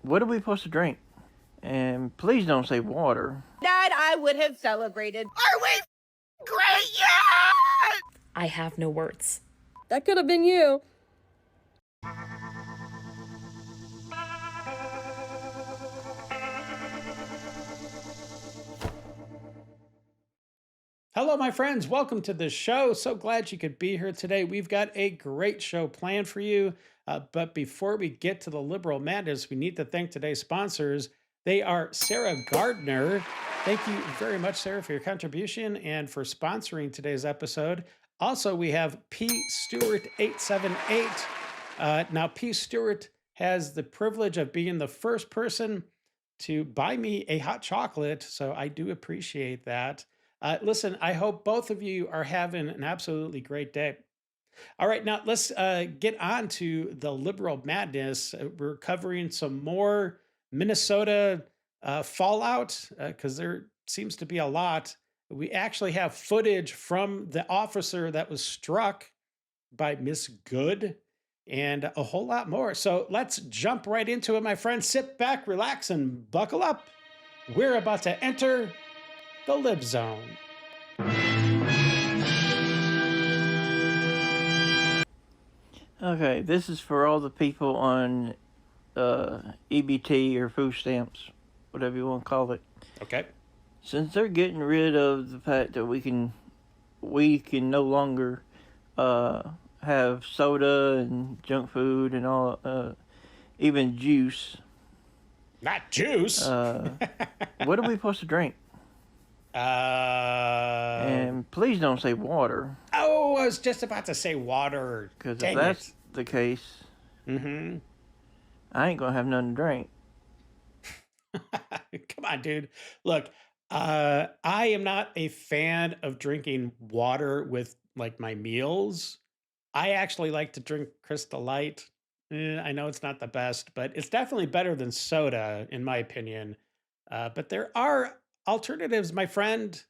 What are we supposed to drink? And please don't say water. That I would have celebrated. Are we great yet? I have no words. That could have been you. Hello, my friends. Welcome to the show. So glad you could be here today. We've got a great show planned for you. But before we get to the liberal madness, we need to thank today's sponsors. They are Sarah Gardner. Thank you very much, Sarah, for your contribution and for sponsoring today's episode. Also, we have P. Stewart 878. Now, P. Stewart has the privilege of being the first person to buy me a hot chocolate, so I do appreciate that. Listen, I hope both of you are having an absolutely great day. All right, now let's get on to the liberal madness. We're covering some more Minnesota fallout because there seems to be a lot. We actually have footage from the officer that was struck by Miss Good and a whole lot more. So let's jump right into it, my friends. Sit back, relax, and buckle up. We're about to enter the Lib Zone. Okay, this is for all the people on EBT or food stamps, whatever you want to call it. Okay. Since they're getting rid of the fact that we can no longer have soda and junk food and all, even juice. Not juice. What are we supposed to drink? And please don't say water. Oh, I was just about to say water. Because if that's the case, I ain't going to have nothing to drink. Come on, dude. Look, I am not a fan of drinking water with like my meals. I actually like to drink Crystal Light. I know it's not the best, but it's definitely better than soda, in my opinion. But there are alternatives, my friend.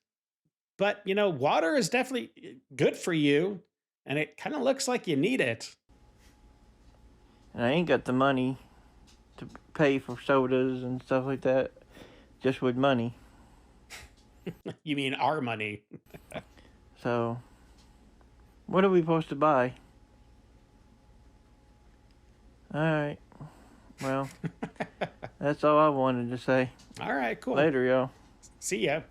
But, you know, water is definitely good for you, and it kind of looks like you need it. And I ain't got the money to pay for sodas and stuff like that, just with money. You mean our money? So, what are we supposed to buy? All right. Well, that's all I wanted to say. All right, cool. Later, y'all. See ya.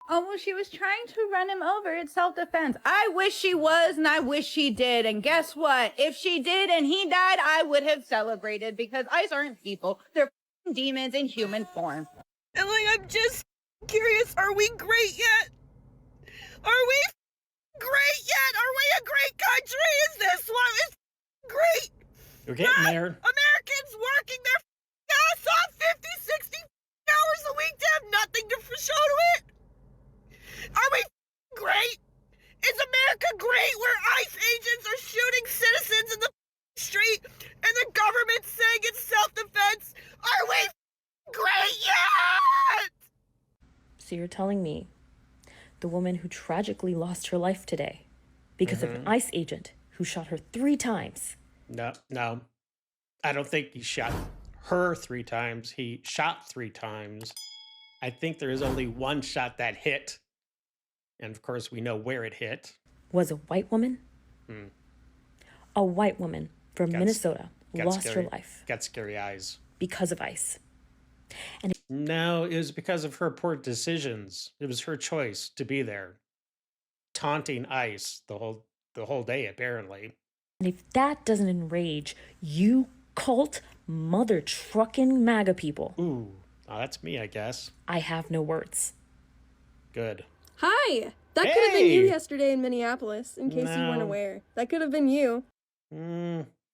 Oh, well, she was trying to run him over. It's self-defense. I wish she was, and I wish she did. And guess what? If she did and he died, I would have celebrated because ICE aren't people. They're demons in human form. And I'm just curious, are we great yet? Are we great yet? Are we a great country? Is this one? Is great? We're getting there. Americans working their ass off 50, 60 hours a week to have nothing to show to it? Are we great? Is America great where ICE agents are shooting citizens in the street and the government saying it's self-defense? Are we great yet? So you're telling me the woman who tragically lost her life today because of an ICE agent who shot her 3 times. No. I don't think he shot her 3 times. He shot 3 times. I think there is only one shot that hit. And of course, we know where it hit. Was a white woman? A white woman from Minnesota lost her life. Got scary eyes. Because of ICE. No, it was because of her poor decisions. It was her choice to be there, taunting ICE the whole day, apparently. And if that doesn't enrage you cult mother trucking MAGA people. Ooh, oh, that's me, I guess. I have no words. Good. Hi! That could have been you yesterday in Minneapolis, in case you weren't aware. That could have been you.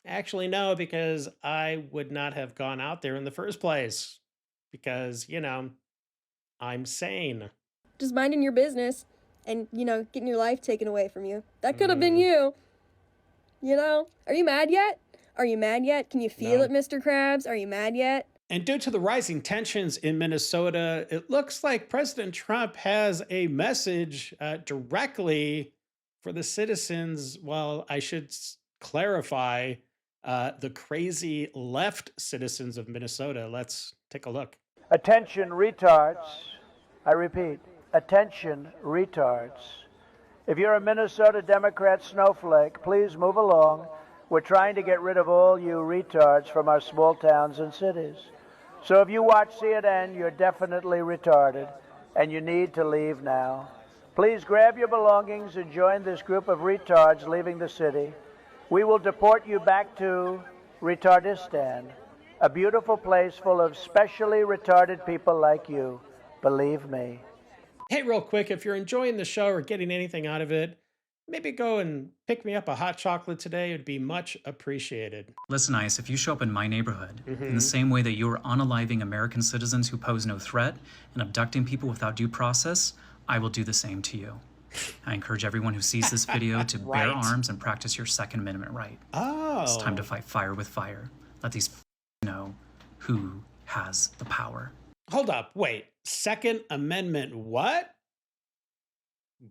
Actually, no, because I would not have gone out there in the first place. Because, you know, I'm sane. Just minding your business and, getting your life taken away from you. That could have been you. Are you mad yet? Are you mad yet? Can you feel it, Mr. Krabs? Are you mad yet? And due to the rising tensions in Minnesota, it looks like President Trump has a message directly for the citizens. Well, I should clarify the crazy left citizens of Minnesota. Let's take a look. Attention, retards. I repeat, attention, retards. If you're a Minnesota Democrat snowflake, please move along. We're trying to get rid of all you retards from our small towns and cities. So if you watch CNN, you're definitely retarded, and you need to leave now. Please grab your belongings and join this group of retards leaving the city. We will deport you back to Retardistan, a beautiful place full of specially retarded people like you. Believe me. Hey, real quick, if you're enjoying the show or getting anything out of it, maybe go and pick me up a hot chocolate today. It'd be much appreciated. Listen, Ice, if you show up in my neighborhood in the same way that you are unaliving American citizens who pose no threat and abducting people without due process, I will do the same to you. I encourage everyone who sees this video to bear arms and practice your Second Amendment right. Oh. It's time to fight fire with fire. Let these know who has the power. Hold up, wait. Second Amendment what?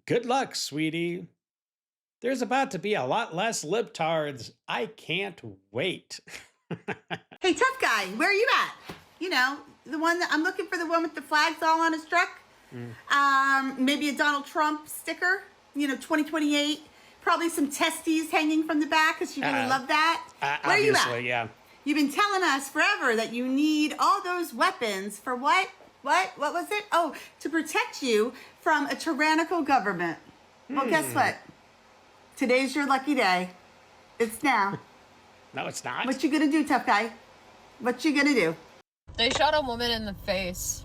Good luck, sweetie. There's about to be a lot less libtards. I can't wait. Hey, tough guy, where are you at? You know, the one that I'm looking for, the one with the flags all on his truck. Maybe a Donald Trump sticker, 2028. Probably some testes hanging from the back because you really love that. Where are you at? Obviously, yeah. You've been telling us forever that you need all those weapons for what? What was it? Oh, to protect you from a tyrannical government. Well, guess what? Today's your lucky day. It's now. No, it's not. What you gonna do, tough guy? What you gonna do? They shot a woman in the face.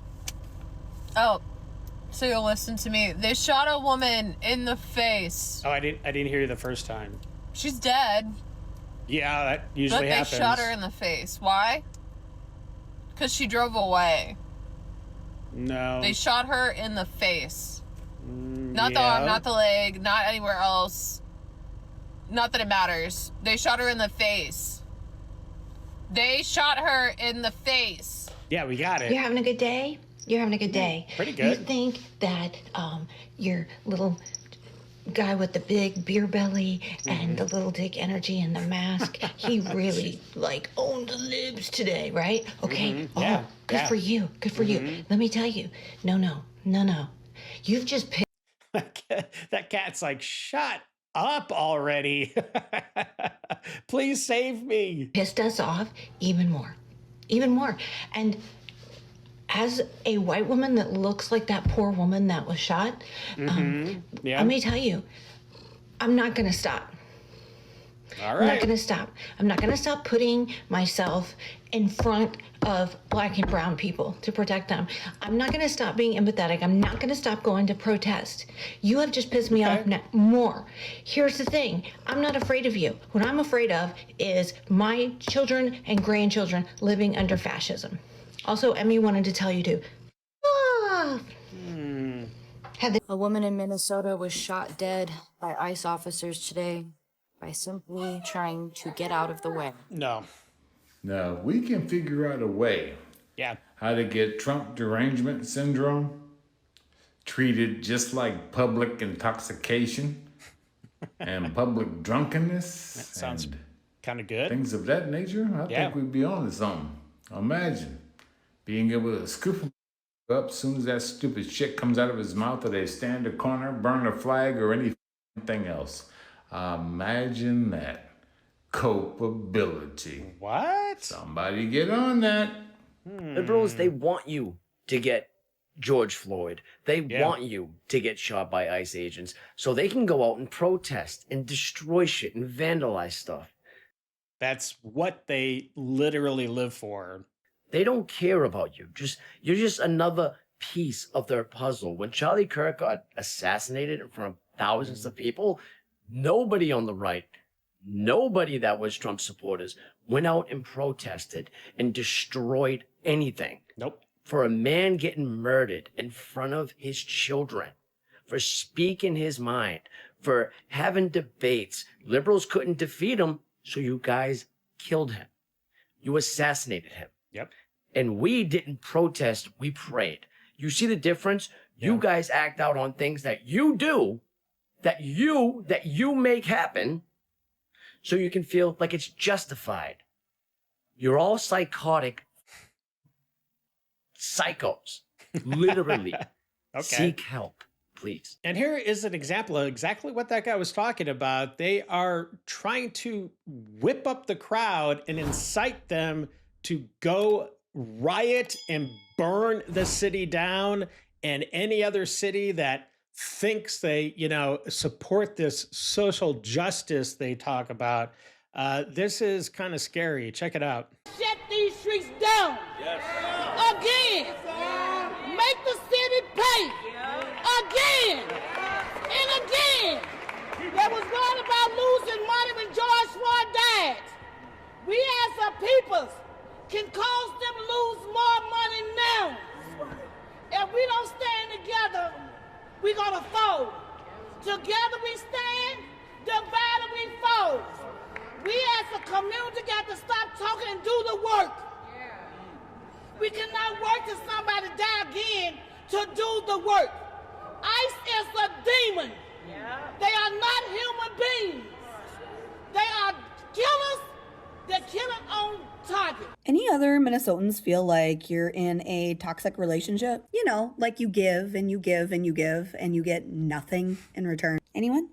Oh, so you'll listen to me. They shot a woman in the face. Oh, I didn't hear you the first time. She's dead. Yeah, that usually happens. But they shot her in the face. Why? Because she drove away. No. They shot her in the face. Not the arm, not the leg, not anywhere else. Not that it matters. They shot her in the face. They shot her in the face. Yeah, we got it. You're having a good day? You're having a good day. Pretty good. You think that your little guy with the big beer belly and the little dick energy and the mask, he really owned the libs today, right? Okay. Yeah. Good for you. Good for you. Let me tell you. No. You've just picked. That cat's like, shut up already. Please save me. Pissed us off even more. And as a white woman that looks like that poor woman that was shot, let me tell you, I'm not going to stop. All right. I'm not going to stop. I'm not going to stop putting myself in front of black and brown people to protect them. I'm not going to stop being empathetic. I'm not going to stop going to protest. You have just pissed me off more. Here's the thing. I'm not afraid of you. What I'm afraid of is my children and grandchildren living under fascism. Also, Emmy wanted to tell you to. A woman in Minnesota was shot dead by ICE officers today by simply trying to get out of the way. No. Now, we can figure out a way how to get Trump derangement syndrome treated just like public intoxication and public drunkenness. That sounds kind of good. Things of that nature. I think we'd be on to something. Imagine being able to scoop him up as soon as that stupid shit comes out of his mouth, or they stand a corner, burn a flag, or anything else. Imagine that. Culpability. What? Somebody get on that. Liberals, they want you to get George Floyd. They want you to get shot by ICE agents so they can go out and protest and destroy shit and vandalize stuff. That's what they literally live for. They don't care about you. You're just another piece of their puzzle. When Charlie Kirk got assassinated in front of thousands of people, nobody on the right, nobody that was Trump supporters went out and protested and destroyed anything. Nope. For a man getting murdered in front of his children, for speaking his mind, for having debates. Liberals couldn't defeat him, so you guys killed him. You assassinated him. Yep. And we didn't protest, we prayed. You see the difference? You guys act out on things that you do, that you make happen, so you can feel like it's justified. You're all psychotic psychos, literally. Okay. Seek help, please. And here is an example of exactly what that guy was talking about. They are trying to whip up the crowd and incite them to go riot and burn the city down, and any other city that thinks they, support this social justice they talk about. This is kind of scary. Check it out. Shut these streets down. Yes. Again. Make the city pay. Again. And again. There was one about losing money when George Floyd died. We as a people can cause them lose more money now. If we don't stand together, we're going to fall. Together we stand, divided we fall. We as a community got to stop talking and do the work. We cannot wait till somebody die again to do the work. ICE is a demon. They are not human beings. They are killers. They're killing on target. Any other Minnesotans feel like you're in a toxic relationship? You know, like you give and you give and you give and you get nothing in return. Anyone?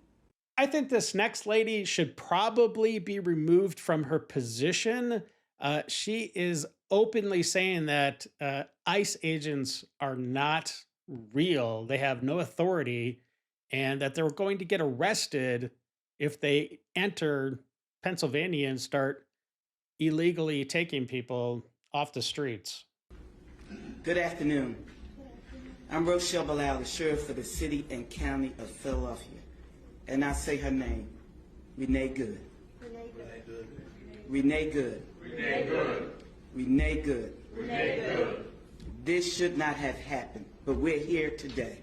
I think this next lady should probably be removed from her position. She is openly saying that ICE agents are not real. They have no authority, and that they're going to get arrested if they enter Pennsylvania and start illegally taking people off the streets. Good afternoon. I'm Rochelle Bilal, the sheriff for the city and county of Philadelphia. And I say her name, Renee Good. Renee Good. Renee Good. Renee Good. Renee Good. Renee Good. This should not have happened, but we're here today.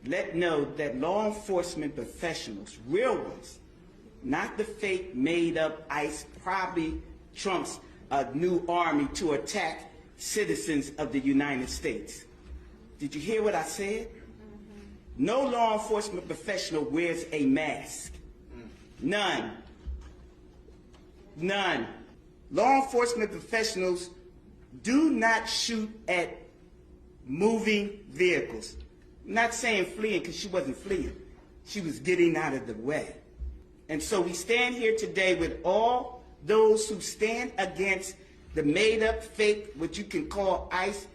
Let know that law enforcement professionals, real ones, not the fake made up ICE, probably Trump's new army to attack citizens of the United States. Did you hear what I said? No law enforcement professional wears a mask. None. None. Law enforcement professionals do not shoot at moving vehicles. I'm not saying fleeing, because she wasn't fleeing. She was getting out of the way. And so we stand here today with all those who stand against the made-up, fake, what you can call ICE,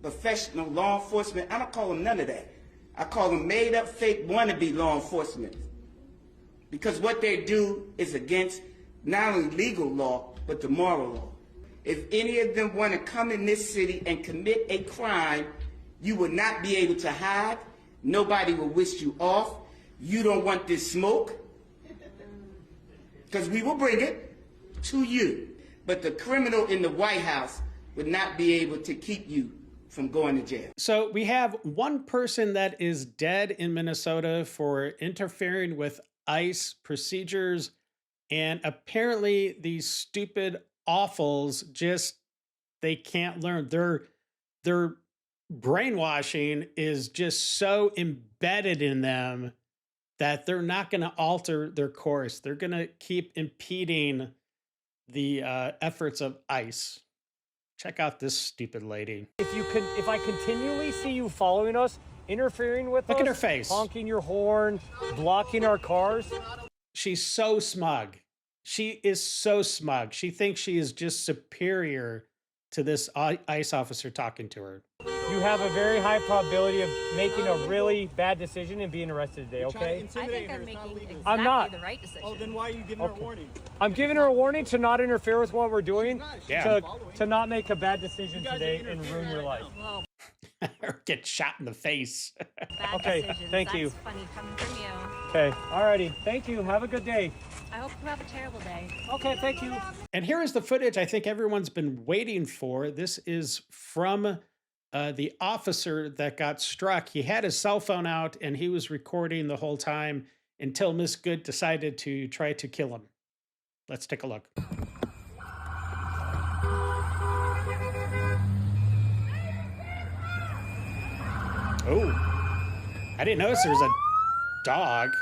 professional law enforcement. I don't call them none of that. I call them made-up, fake, wannabe law enforcement. Because what they do is against not only legal law, but the moral law. If any of them want to come in this city and commit a crime, you will not be able to hide. Nobody will wish you off. You don't want this smoke, because we will bring it to you. But the criminal in the White House would not be able to keep you from going to jail. So we have one person that is dead in Minnesota for interfering with ICE procedures, and apparently these stupid awfuls they can't learn. Their brainwashing is just so embedded in them that they're not going to alter their course. They're going to keep impeding the efforts of ICE. Check out this stupid lady. If I continually see you following us, interfering with us, look at her face, honking your horn, blocking our cars. She's so smug. She is so smug. She thinks she is just superior to this ICE officer talking to her. You have a very high probability of making a really bad decision and being arrested today, okay? I think I'm making exactly I'm not. the right decision. Oh, then why are you giving her a warning? I'm giving her a warning to not interfere with what we're doing, to not make a bad decision today and ruin your life. Or get shot in the face. Okay, decisions. thank you. That's funny coming from you. Okay, alrighty. Thank you. Have a good day. I hope you have a terrible day. Okay, thank you. And here is the footage I think everyone's been waiting for. This is from the officer that got struck. He had his cell phone out and he was recording the whole time until Miss Good decided to try to kill him. Let's take a look. Oh, I didn't notice there was a dog.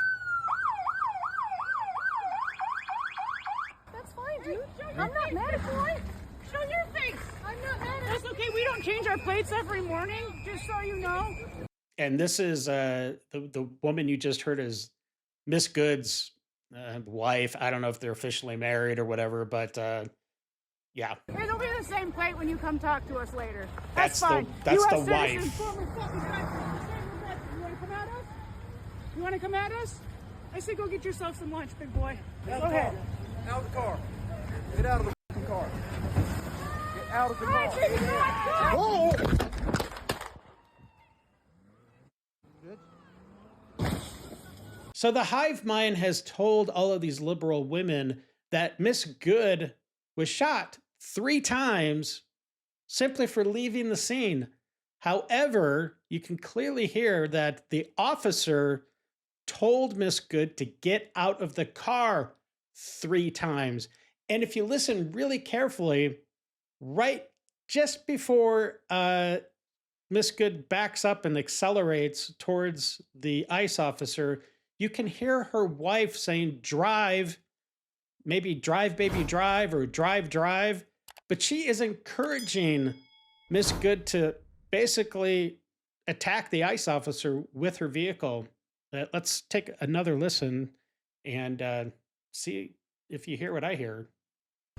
our plates every morning, just so you know. And this is the woman you just heard is Miss Good's wife. I don't know if they're officially married or whatever, but yeah. It'll be the same plate when you come talk to us later. That's fine. That's the US wife. citizens, former fucking citizens, you want to come at us? You want to come at us? I say go get yourself some lunch, big boy. Go ahead. Out of the car. Get out of the fucking car. Get out of the car. Whoa! So the hive mind has told all of these liberal women that Miss Good was shot 3 times simply for leaving the scene. However, you can clearly hear that the officer told Miss Good to get out of the car 3 times. And if you listen really carefully, right just before Miss Good backs up and accelerates towards the ICE officer, you can hear her wife saying, drive, maybe drive, baby, drive, or drive, drive. But she is encouraging Miss Good to basically attack the ICE officer with her vehicle. Let's take another listen and see if you hear what I hear.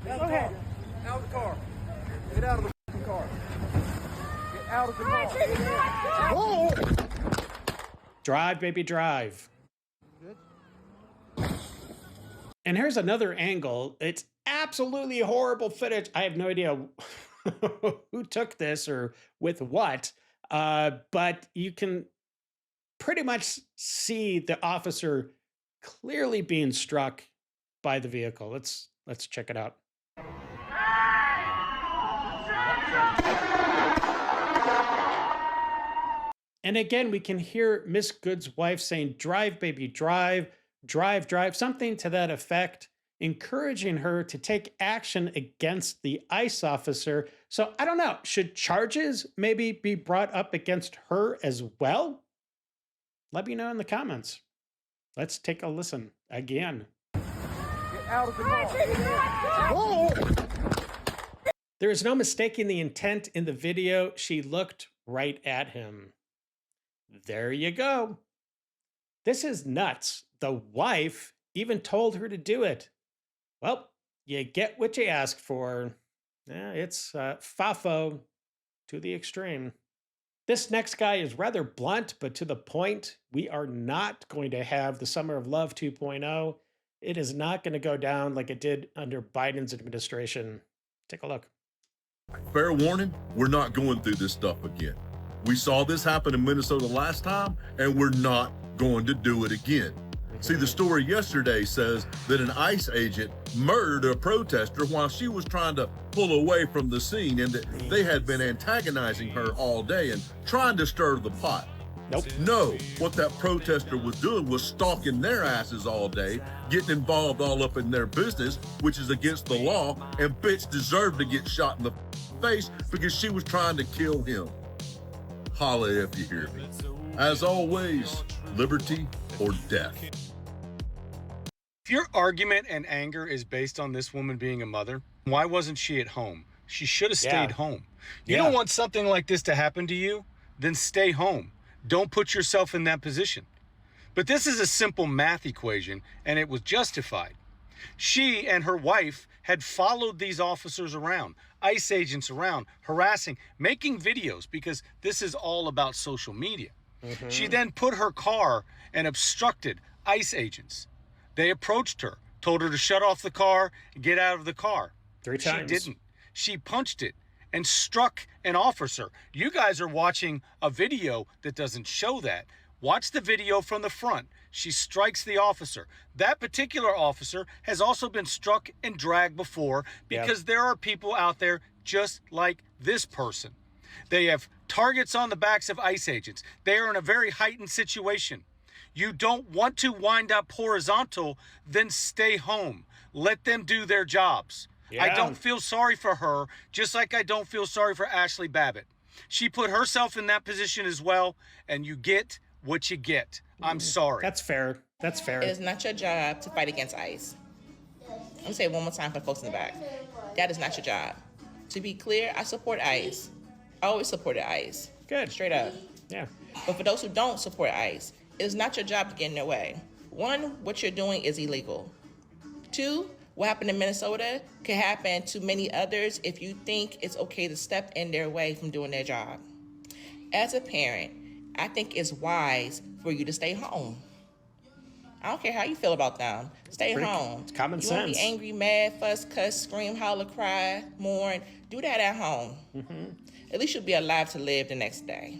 Go ahead. Out of the car. Get out of the fucking car. Get out of the car. Whoa! Drive, baby, drive. And here's another angle. It's absolutely horrible footage. I have no idea who took this or with what, but you can pretty much see the officer clearly being struck by the vehicle. Let's check it out. And again, we can hear Miss Good's wife saying, drive, baby, drive, drive, drive, something to that effect, encouraging her to take action against the ICE officer. So I don't know, should charges maybe be brought up against her as well? Let me know in the comments. Let's take a listen again. Get out of the car. Whoa! There is no mistaking the intent in the video. She looked right at him. There you go. This is nuts. The wife even told her to do it. Well, you get what you ask for. It's FAFO to the extreme. This next guy is rather blunt, but to the point. We are not going to have the Summer of Love 2.0. It is not going to go down like it did under Biden's administration. Take a look. Fair warning, we're not going through this stuff again. We saw this happen in Minnesota last time, and we're not going to do it again. See, the story yesterday says that an ICE agent murdered a protester while she was trying to pull away from the scene, and that they had been antagonizing her all day and trying to stir the pot. Nope. No, what that protester was doing was stalking their asses all day, getting involved all up in their business, which is against the law, and bitch deserved to get shot in the face because she was trying to kill him. Holla if you hear me. As always, liberty or death. If your argument and anger is based on this woman being a mother, why wasn't she at home? She should have stayed home. You don't want something like this to happen to you? Then stay home. Don't put yourself in that position. But this is a simple math equation, and it was justified. She and her wife had followed these officers around, ICE agents around, harassing, making videos, because this is all about social media. She then put her car and obstructed ICE agents. They approached her, told her to shut off the car, get out of the car. 3 times. She didn't. She punched it and struck an officer. You guys are watching a video that doesn't show that. Watch the video from the front. She strikes the officer. That particular officer has also been struck and dragged before because there are people out there just like this person. They have targets on the backs of ICE agents. They are in a very heightened situation. You don't want to wind up horizontal, then stay home. Let them do their jobs. I don't feel sorry for her, just like I don't feel sorry for Ashley Babbitt. She put herself in that position as well, and you get what you get. I'm sorry. That's fair. That's fair. It is not your job to fight against ICE. I'm gonna say it one more time for folks in the back. That is not your job. To be clear, I support ICE. I always supported ICE. Good. Straight up. Yeah. But for those who don't support ICE, it is not your job to get in their way. One, what you're doing is illegal. Two, what happened in Minnesota could happen to many others if you think it's okay to step in their way from doing their job. As a parent, I think it's wise for you to stay home. I don't care how you feel about them. Stay home. It's common sense. You want to sense. be angry, mad, fuss, cuss, scream, holler, cry, mourn. Do that at home. At least you'll be alive to live the next day.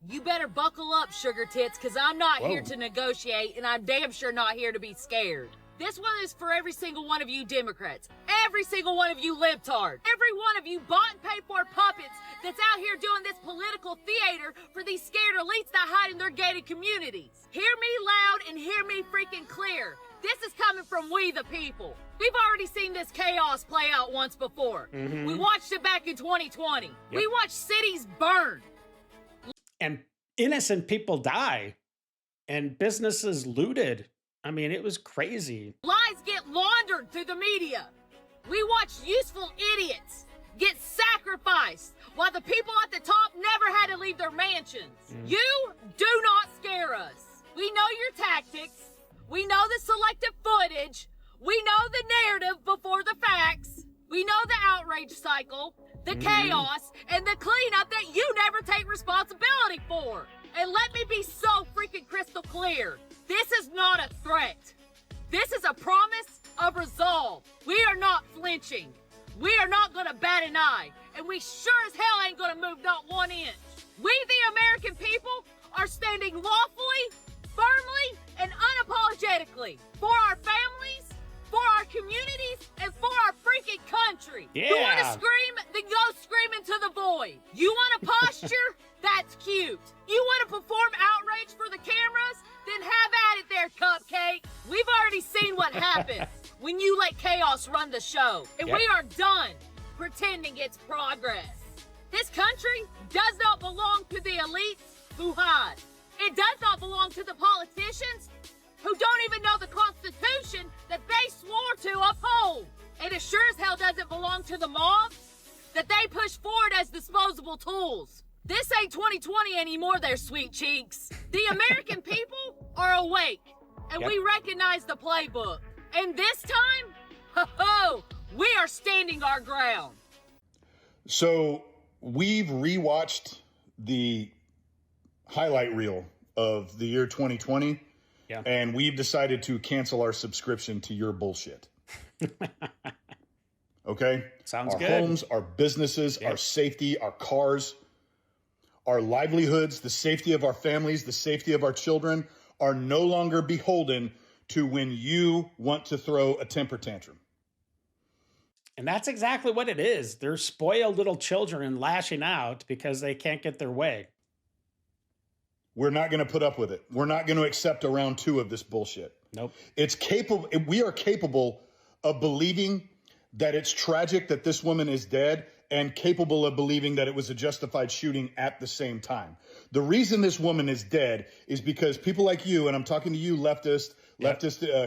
You better buckle up, sugar tits, because I'm not Whoa. here to negotiate, and I'm damn sure not here to be scared. This one is for every single one of you Democrats, every single one of you libtards, every one of you bought and paid for puppets that's out here doing this political theater for these scared elites that hide in their gated communities. Hear me loud and hear me freaking clear. This is coming from we the people. We've already seen this chaos play out once before. We watched it back in 2020. We watched cities burn. And innocent people die and businesses looted. I mean, it was crazy. Lies get laundered through the media. We watch useful idiots get sacrificed while the people at the top never had to leave their mansions. You do not scare us. We know your tactics. We know the selective footage. We know the narrative before the facts. We know the outrage cycle, the chaos, and the cleanup that you never take responsibility for. And let me be so freaking crystal clear. This is not a threat. This is a promise of resolve. We are not flinching. We are not gonna bat an eye. And we sure as hell ain't gonna move not 1 inch. We, the American people, are standing lawfully, firmly, and unapologetically for our families, for our communities, and for our freaking country. You want to scream? Then go scream into the void. You want a posture? That's cute. You want to perform outrage for the cameras? Then have at it there, Cupcake. We've already seen what happens when you let chaos run the show. And we are done pretending it's progress. This country does not belong to the elites who hide. It does not belong to the politicians who don't even know the Constitution that they swore to uphold. And it sure as hell doesn't belong to the mobs that they push forward as disposable tools. This ain't 2020 anymore, there, sweet cheeks. The American people are awake, and we recognize the playbook. And this time, we are standing our ground. So we've rewatched the highlight reel of the year 2020, and we've decided to cancel our subscription to your bullshit. Okay? Sounds our good. Our homes, our businesses, our safety, our cars, our livelihoods, the safety of our families, the safety of our children are no longer beholden to when you want to throw a temper tantrum. And that's exactly what it is. They're spoiled little children lashing out because they can't get their way. We're not going to put up with it. We're not going to accept a round 2 of this bullshit. Nope. It's capable. We are capable of believing that it's tragic that this woman is dead and capable of believing that it was a justified shooting at the same time. The reason this woman is dead is because people like you, and I'm talking to you, leftist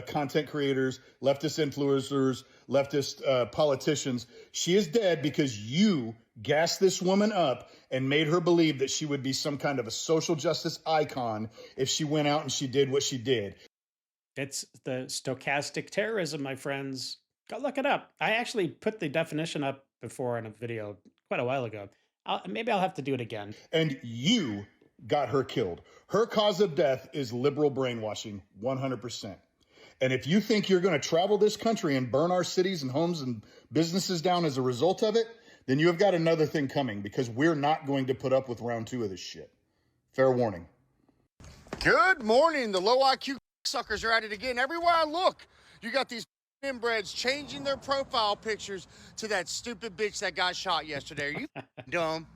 content creators, leftist influencers, leftist politicians, she is dead because you gassed this woman up and made her believe that she would be some kind of a social justice icon if she went out and she did what she did. It's the stochastic terrorism, my friends. Go look it up. I actually put the definition up before in a video quite a while ago. Maybe I'll have to do it again. And you got her killed. Her cause of death is liberal brainwashing, 100%. And if you think you're going to travel this country and burn our cities and homes and businesses down as a result of it, then you have got another thing coming, because we're not going to put up with round 2 of this shit. Fair warning. Good morning. The low IQ suckers are at it again. Everywhere I look, you got these inbreds changing their profile pictures to that stupid bitch that got shot yesterday. Are you dumb?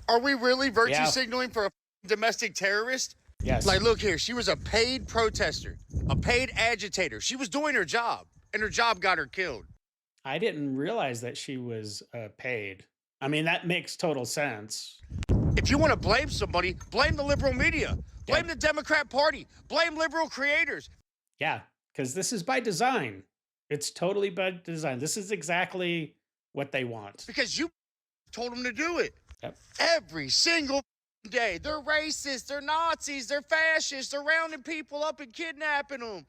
Are we really virtue signaling for a domestic terrorist? Yes. Like, look here. She was a paid protester, a paid agitator. She was doing her job, and her job got her killed. I didn't realize that she was paid. I mean, that makes total sense. If you want to blame somebody, blame the liberal media. Blame the Democrat Party. Blame liberal creators. Yeah, because this is by design. It's totally by design. This is exactly what they want. Because you told them to do it. Yep. Every single day. They're racist, they're Nazis, they're fascists, they're rounding people up and kidnapping them.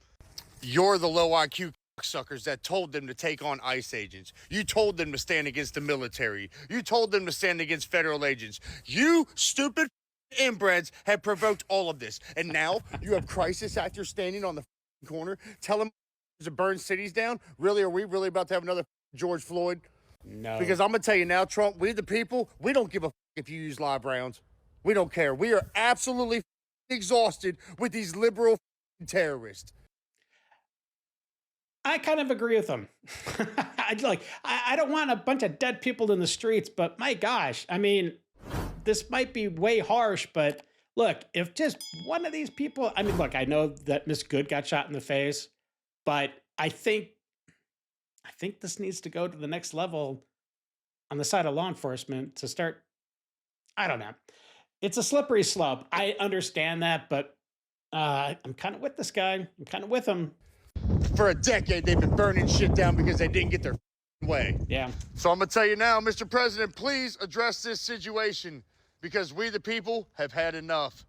You're the low IQ suckers that told them to take on ICE agents. You told them to stand against the military. You told them to stand against federal agents. You stupid inbreds have provoked all of this. And now you have crisis actors standing on the corner telling to burn cities down. Really, are we really about to have another George Floyd? No. Because I'm going to tell you now, Trump, we the people, we don't give a if you use live rounds. We don't care. We are absolutely exhausted with these liberal terrorists. I kind of agree with them. I don't want a bunch of dead people in the streets, but my gosh, I mean, this might be way harsh, but look, if just one of these people, I mean, look, I know that Miss Good got shot in the face, but I think this needs to go to the next level on the side of law enforcement to start. I don't know. It's a slippery slope. I understand that, but I'm kind of with this guy. I'm kind of with him. For a decade, they've been burning shit down because they didn't get their way. Yeah. So I'm going to tell you now, Mr. President, please address this situation because we the people have had enough.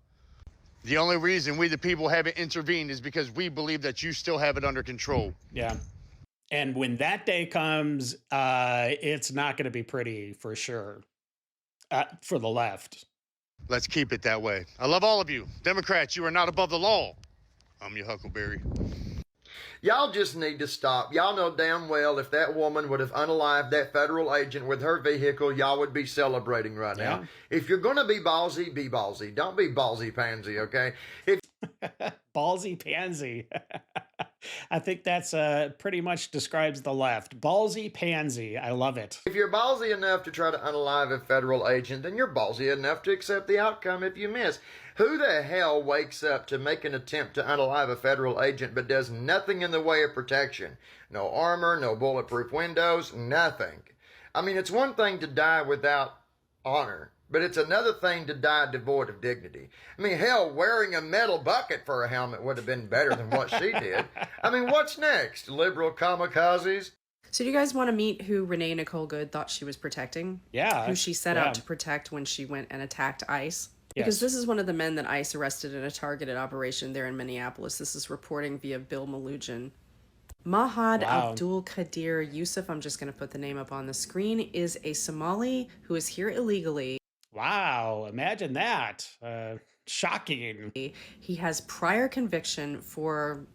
The only reason we the people haven't intervened is because we believe that you still have it under control. Yeah. And when that day comes, it's not going to be pretty for sure for the left. Let's keep it that way. I love all of you. Democrats, you are not above the law. I'm your Huckleberry. Y'all just need to stop. Y'all know damn well if that woman would have unalived that federal agent with her vehicle, y'all would be celebrating right now. If you're going to be ballsy, be ballsy. Don't be ballsy pansy, okay? Ballsy pansy. I think that's pretty much describes the left. Ballsy pansy. I love it. If you're ballsy enough to try to unalive a federal agent, then you're ballsy enough to accept the outcome if you miss. Who the hell wakes up to make an attempt to unalive a federal agent but does nothing in the way of protection? No armor, no bulletproof windows, nothing. I mean, it's one thing to die without honor, but it's another thing to die devoid of dignity. I mean, hell, wearing a metal bucket for a helmet would have been better than what she did. I mean, what's next? Liberal kamikazes? So do you guys want to meet who Renee Nicole Good thought she was protecting? Yeah. Who she set out to protect when she went and attacked ICE? Because this is one of the men that ICE arrested in a targeted operation there in Minneapolis. This is reporting via Bill Malugin. Mahad Abdul Qadir Yusuf, I'm just going to put the name up on the screen, is a Somali who is here illegally. Wow, imagine that. Shocking. He has prior conviction for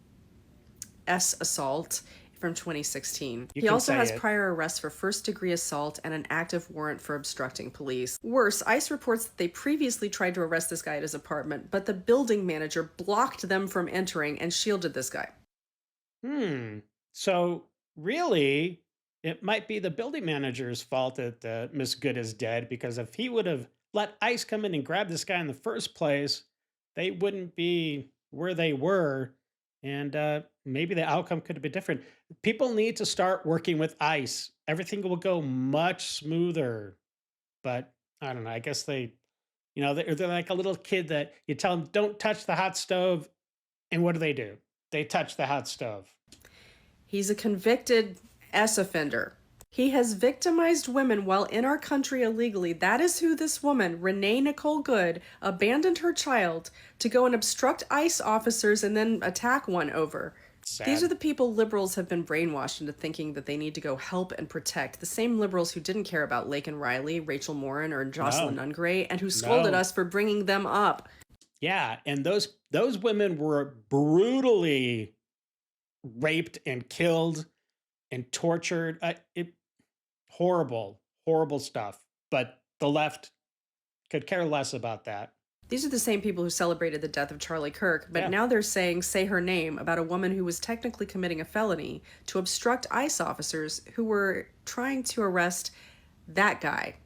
assault from 2016. He also has prior arrests for first-degree assault and an active warrant for obstructing police. Worse, ICE reports that they previously tried to arrest this guy at his apartment, but the building manager blocked them from entering and shielded this guy. So really, it might be the building manager's fault that Miss Good is dead, because if he would have let ICE come in and grab this guy in the first place, they wouldn't be where they were. And maybe the outcome could have been different. People need to start working with ICE. Everything will go much smoother. But I don't know. I guess they're like a little kid that you tell them, don't touch the hot stove. And what do? They touch the hot stove. He's a convicted offender. He has victimized women while in our country illegally. That is who this woman, Renee Nicole Good, abandoned her child to go and obstruct ICE officers and then attack one over. Sad. These are the people liberals have been brainwashed into thinking that they need to go help and protect. The same liberals who didn't care about Laken Riley, Rachel Morin, or Jocelyn Ungray, and who scolded us for bringing them up. Yeah, and those women were brutally raped and killed and tortured. Horrible stuff. But the left could care less about that. These are the same people who celebrated the death of Charlie Kirk, but now they're saying, say her name, about a woman who was technically committing a felony to obstruct ICE officers who were trying to arrest that guy.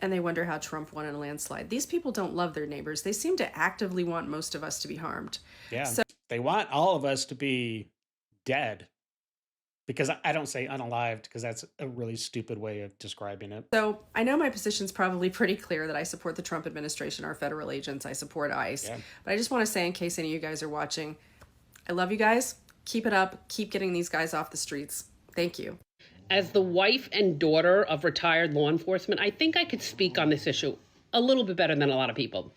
And they wonder how Trump won in a landslide. These people don't love their neighbors. They seem to actively want most of us to be harmed. Yeah, so they want all of us to be dead. Because I don't say unalived, because that's a really stupid way of describing it. So I know my position's probably pretty clear that I support the Trump administration, our federal agents. I support ICE. Yeah. But I just want to say, in case any of you guys are watching, I love you guys. Keep it up. Keep getting these guys off the streets. Thank you. as the wife and daughter of retired law enforcement, I think I could speak on this issue a little bit better than a lot of people.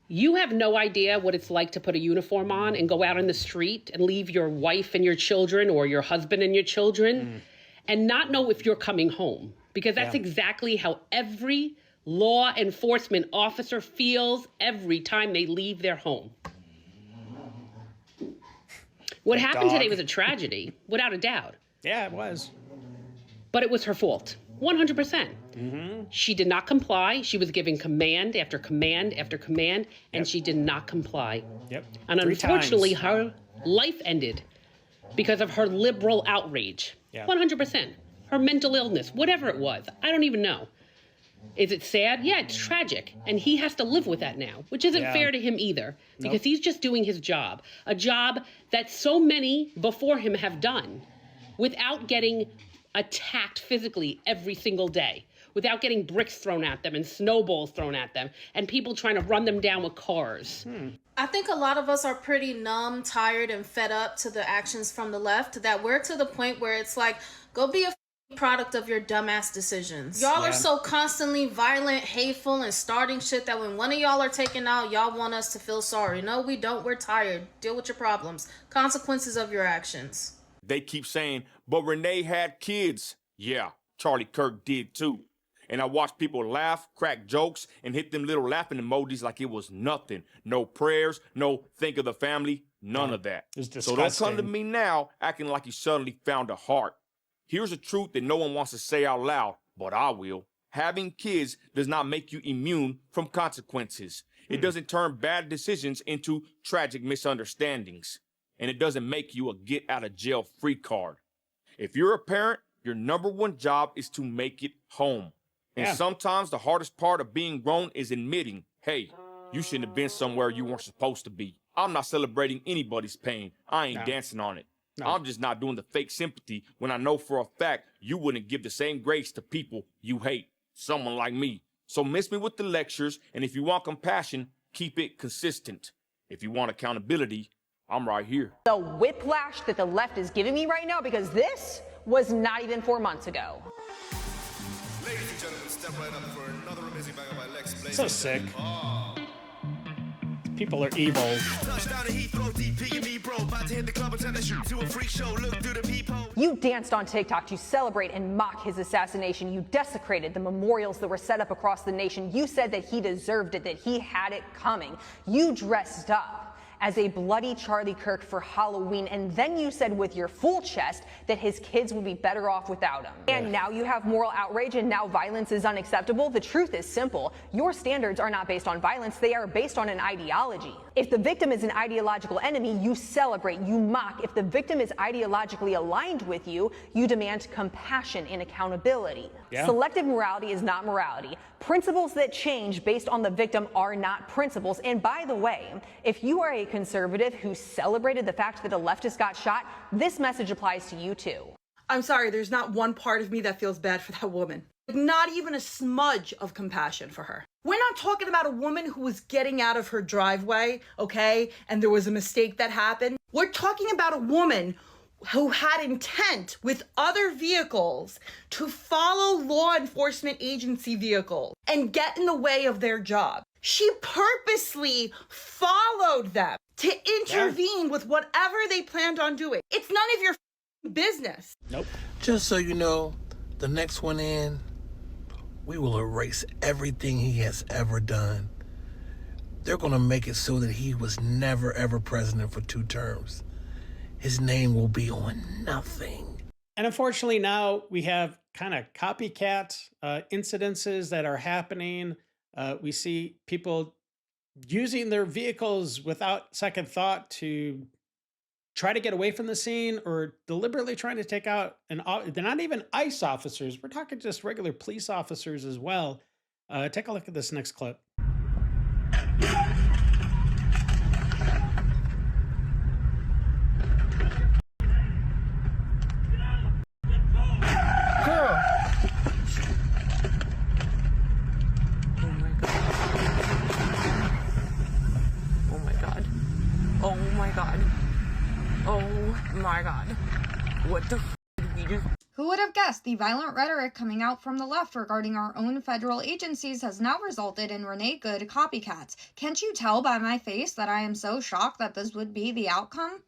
You have no idea what it's like to put a uniform on and go out in the street and leave your wife and your children or your husband and your children and not know if you're coming home. Because that's exactly how every law enforcement officer feels every time they leave their home. What happened today was a tragedy, without a doubt. Yeah, it was. But it was her fault, 100%. She did not comply. She was giving command after command after command, and she did not comply. And 3 unfortunately, times. her life ended because of her liberal outrage. 100%. Her mental illness, whatever it was. I don't even know. Is it sad? Yeah, it's tragic. And he has to live with that now, which isn't fair to him either, because he's just doing his job, a job that so many before him have done without getting attacked physically every single day, without getting bricks thrown at them and snowballs thrown at them and people trying to run them down with cars. I think a lot of us are pretty numb, tired, and fed up to the actions from the left, that we're to the point where it's like, go be a product of your dumbass decisions. Y'all are so constantly violent, hateful, and starting shit that when one of y'all are taken out, y'all want us to feel sorry. No, we don't. We're tired. Deal with your problems. Consequences of your actions. They keep saying, but Renee had kids. Yeah, Charlie Kirk did too. And I watched people laugh, crack jokes, and hit them little laughing emojis like it was nothing. No prayers, no think of the family, none of that. So don't come to me now acting like you suddenly found a heart. Here's a truth that no one wants to say out loud, but I will. Having kids does not make you immune from consequences. It doesn't turn bad decisions into tragic misunderstandings. And it doesn't make you a get-out-of-jail-free card. If you're a parent, your number one job is to make it home. And sometimes the hardest part of being grown is admitting, hey, you shouldn't have been somewhere you weren't supposed to be. I'm not celebrating anybody's pain. I ain't dancing on it. I'm just not doing the fake sympathy when I know for a fact you wouldn't give the same grace to people you hate, someone like me. So miss me with the lectures, and if you want compassion, keep it consistent. If you want accountability, I'm right here. The whiplash that the left is giving me right now, because this was not even 4 months ago. Ladies and gentlemen, step right up for another amazing banger by Lex. So sick. People are evil. You danced on TikTok to celebrate and mock his assassination. You desecrated the memorials that were set up across the nation. You said that he deserved it, that he had it coming. You dressed up as a bloody Charlie Kirk for Halloween, and then you said with your full chest that his kids would be better off without him. And now you have moral outrage, and now violence is unacceptable. The truth is simple. Your standards are not based on violence, they are based on an ideology. If the victim is an ideological enemy, you celebrate, you mock. If the victim is ideologically aligned with you, you demand compassion and accountability. Selective morality is not morality. Principles that change based on the victim are not principles. And by the way, if you are a conservative who celebrated the fact that a leftist got shot, this message applies to you too. I'm sorry, there's not one part of me that feels bad for that woman. Not even a smudge of compassion for her. We're not talking about a woman who was getting out of her driveway, okay, and there was a mistake that happened. We're talking about a woman who had intent with other vehicles to follow law enforcement agency vehicles and get in the way of their job. She purposely followed them to intervene with whatever they planned on doing. It's none of your business. Nope. Just so you know, the next one in, we will erase everything he has ever done. They're going to make it so that he was never, ever president for 2 terms. His name will be on nothing. And unfortunately, now we have kind of copycat incidences that are happening. We see people using their vehicles without second thought to try to get away from the scene, or deliberately trying to take out they're not even ICE officers. We're talking just regular police officers as well. Take a look at this next clip. Oh my God. What the f did we just... Who would have guessed the violent rhetoric coming out from the left regarding our own federal agencies has now resulted in Renee Good copycats? Can't you tell by my face that I am so shocked that this would be the outcome?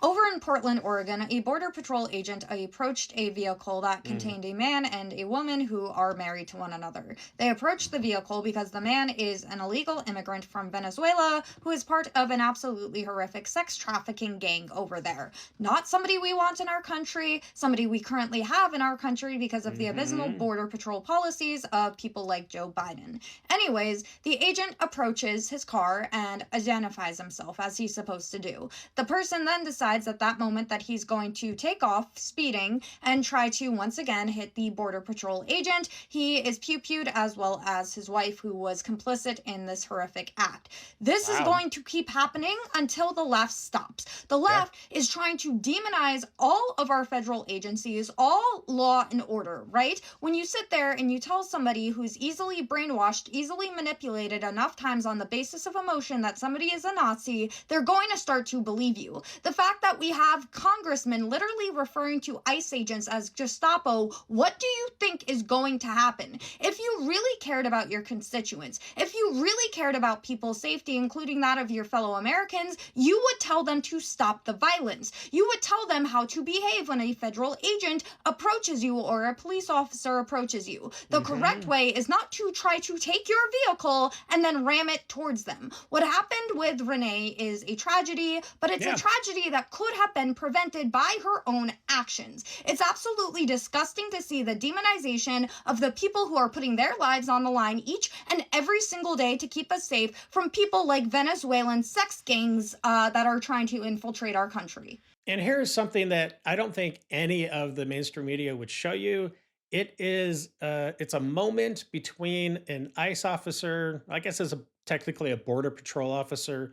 Over in Portland, Oregon, a Border Patrol agent approached a vehicle that contained a man and a woman who are married to one another. They approached the vehicle because the man is an illegal immigrant from Venezuela who is part of an absolutely horrific sex trafficking gang over there. Not somebody we want in our country, somebody we currently have in our country because of the abysmal Border Patrol policies of people like Joe Biden. Anyways, the agent approaches his car and identifies himself as he's supposed to do. The person then decides at that moment that he's going to take off speeding and try to once again hit the Border Patrol agent. He is pew-pewed, as well as his wife, who was complicit in this horrific act. This is going to keep happening until the left stops. The left is trying to demonize all of our federal agencies, all law and order, right? When you sit there and you tell somebody who's easily brainwashed, easily manipulated enough times on the basis of emotion that somebody is a Nazi, they're going to start to believe you. The fact that we have congressmen literally referring to ICE agents as Gestapo, what do you think is going to happen? If you really cared about your constituents, if you really cared about people's safety, including that of your fellow Americans, you would tell them to stop the violence. You would tell them how to behave when a federal agent approaches you or a police officer approaches you. The correct way is not to try to take your vehicle and then ram it towards them. What happened with Renee is a tragedy, but it's a tragedy that could have been prevented by her own actions. It's absolutely disgusting to see the demonization of the people who are putting their lives on the line each and every single day to keep us safe from people like Venezuelan sex gangs that are trying to infiltrate our country. And here's something that I don't think any of the mainstream media would show you. It is, it's a moment between an ICE officer, I guess it's technically a Border Patrol officer,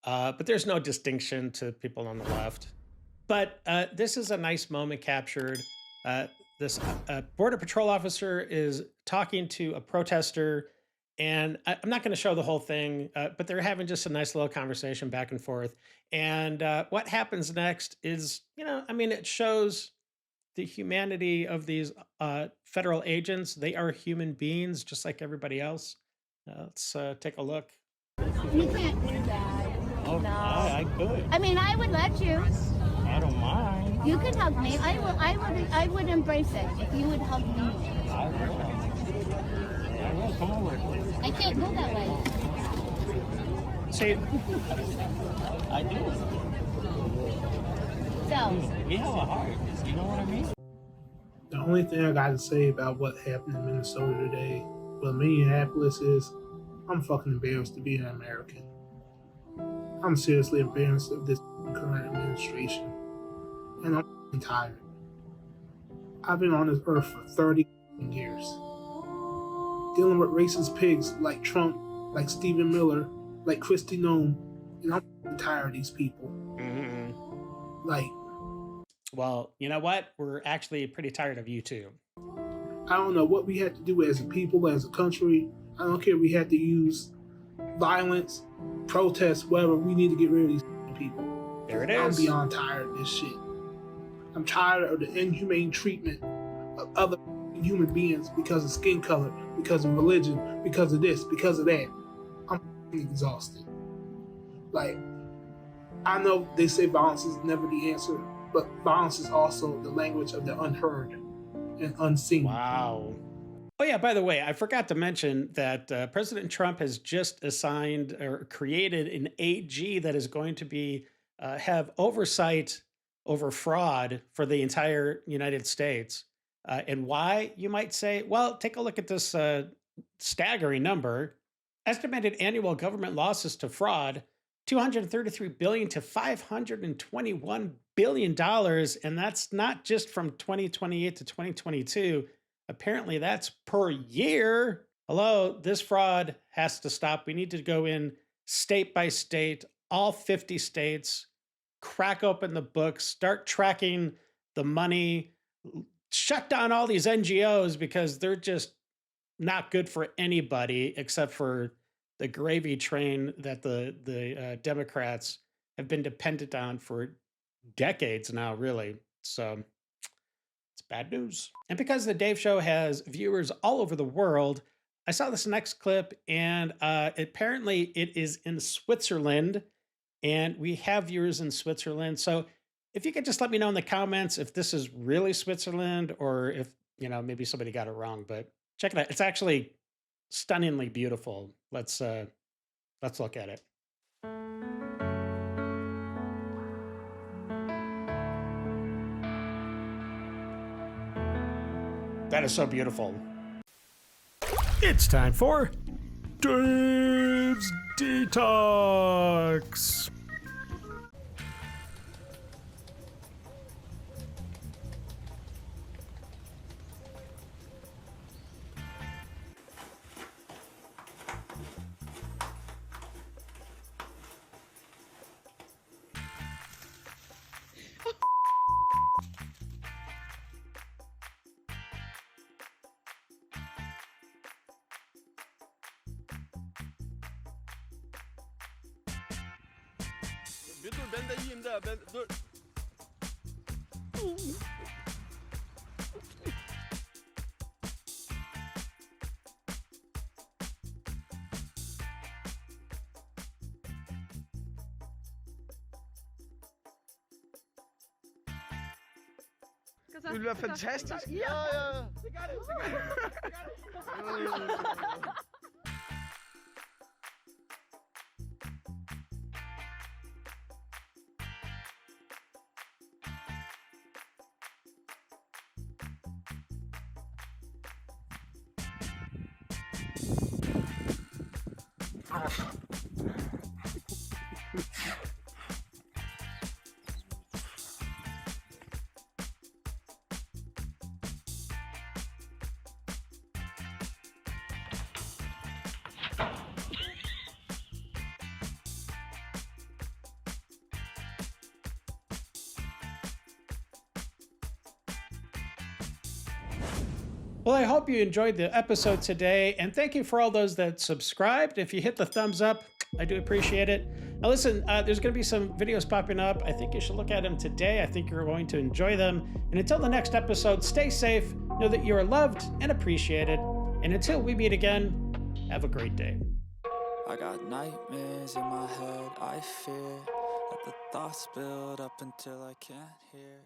but there's no distinction to people on the left. But this is a nice moment captured. This Border Patrol officer is talking to a protester, and I'm not going to show the whole thing, but they're having just a nice little conversation back and forth. And what happens next is, it shows the humanity of these federal agents. They are human beings, just like everybody else. Let's take a look. You can't do that. Oh, no. I could. I mean, I would let you. I don't mind. You could hug me. I would embrace it if you would hug me. I will. Come over. I can't go that way. See, I do. So. We have a heart. You know what I mean? The only thing I got to say about what happened in Minnesota today, well, Minneapolis, is I'm fucking embarrassed to be an American. I'm seriously embarrassed of this current administration. And I'm tired. I've been on this earth for 30 years. Dealing with racist pigs like Trump, like Stephen Miller, like Kristi Noem, and I'm tired of these people. Well, you know what? We're actually pretty tired of you too. I don't know what we have to do as a people, as a country. I don't care if we have to use violence, protests, whatever. We need to get rid of these people. There it is. I'm beyond tired of this shit. I'm tired of the inhumane treatment of other human beings because of skin color, because of religion, because of this, because of that. I'm exhausted. I know they say violence is never the answer, but violence is also the language of the unheard and unseen. Wow. Oh, yeah, by the way, I forgot to mention that President Trump has just assigned or created an AG that is going to be have oversight over fraud for the entire United States. And why, you might say? Well, take a look at this staggering number. Estimated annual government losses to fraud, $233 billion to $521 billion. And that's not just from 2028 to 2022. Apparently that's per year. Hello, this fraud has to stop. We need to go in state by state, all 50 states, crack open the books, start tracking the money, shut down all these NGOs because they're just not good for anybody except for the gravy train that the Democrats have been dependent on for decades now, really. So it's bad news. And because the Dave Show has viewers all over the world, I saw this next clip, and apparently it is in Switzerland, and we have viewers in Switzerland. So if you could just let me know in the comments if this is really Switzerland or if, maybe somebody got it wrong, but check it out. It's actually stunningly beautiful. Let's look at it. That is so beautiful. It's time for Dave's Detox. Bir dur ben de yiyeyim de ben dur. Det ville være fantastisk. Ja, ja, ja. Det gør det, Well, I hope you enjoyed the episode today, and thank you for all those that subscribed. If you hit the thumbs up, I do appreciate it. Now listen, there's going to be some videos popping up. I think you should look at them today. I think you're going to enjoy them. And until the next episode, stay safe, know that you are loved and appreciated. And until we meet again, have a great day. I got nightmares in my head, I fear that the thoughts build up until I can't hear.